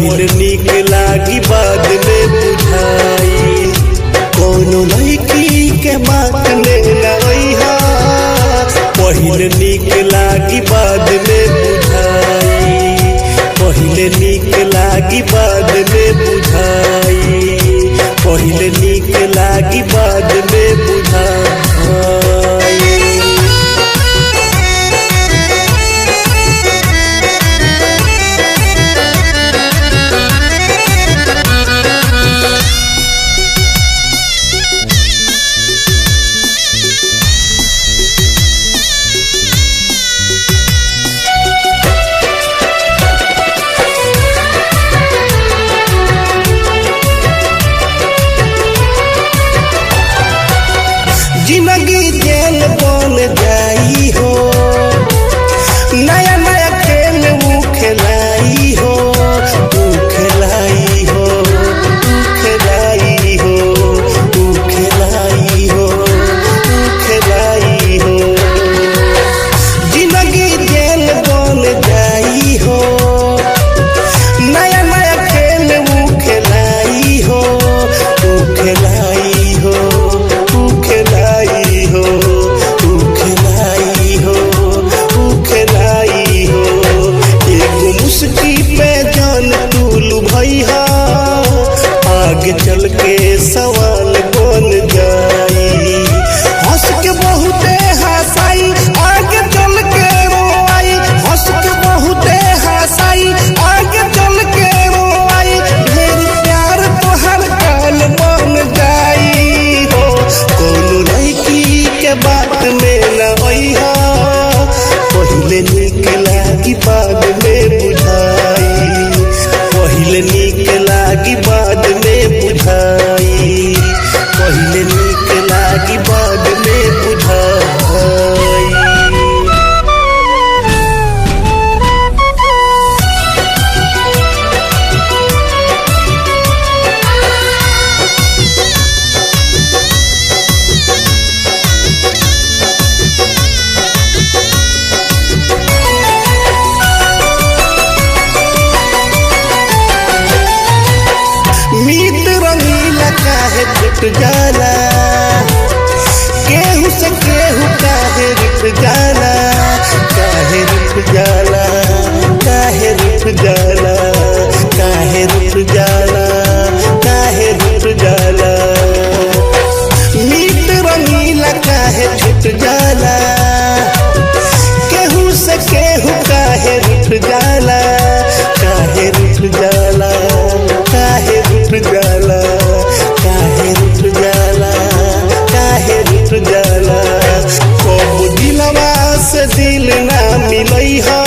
पहले नीक लागी बाद में बुझाई कोनो लड़की के बात में लइहा पहले नीक लागी बाद में बुझाई पहले नीक लागी बाद में बुझाई पहले नीक लागी बाद में बुझाई। जिंदगी जेल बन जाई हो नया नया खेल वो खिलाई हो तू खिलाई हो तू खिलाई हो तू खिलाई हो तू खिलाई हो जिंदगी जेल बन जाई हो नया नया खेल वो खिलाई हो तू खिलाई हो आगे चल के सवाल बन जाई हंस के बहुते हंसाई आगे चल के रोई हंस के बहुते हंसाई आगे चल के रोई ढेर प्यार तोहर काल बन जाई हो कोनो लड़की के बात में न अइहा पहले नीक लागी बाद में बुझाई पहले नीक लागी बाद में बुझाई पहले नीक लागी बाद में बुझाई। मीत रंगीला काहे टूट जाला केहू से केहू काहे रुठ जाला काहे रुठ जाला काहे रुठ जाला काहे रुठ जाला काहे रुठ जाला मीत रंगीला काहे टूट जाला केहू से केहू काहे रुठ जाला काहे रुठ जाला काहे रुठ जाला काहे रुठ जाला काहे रुठ जाला कब दिलवा से दिल ना मिलई हा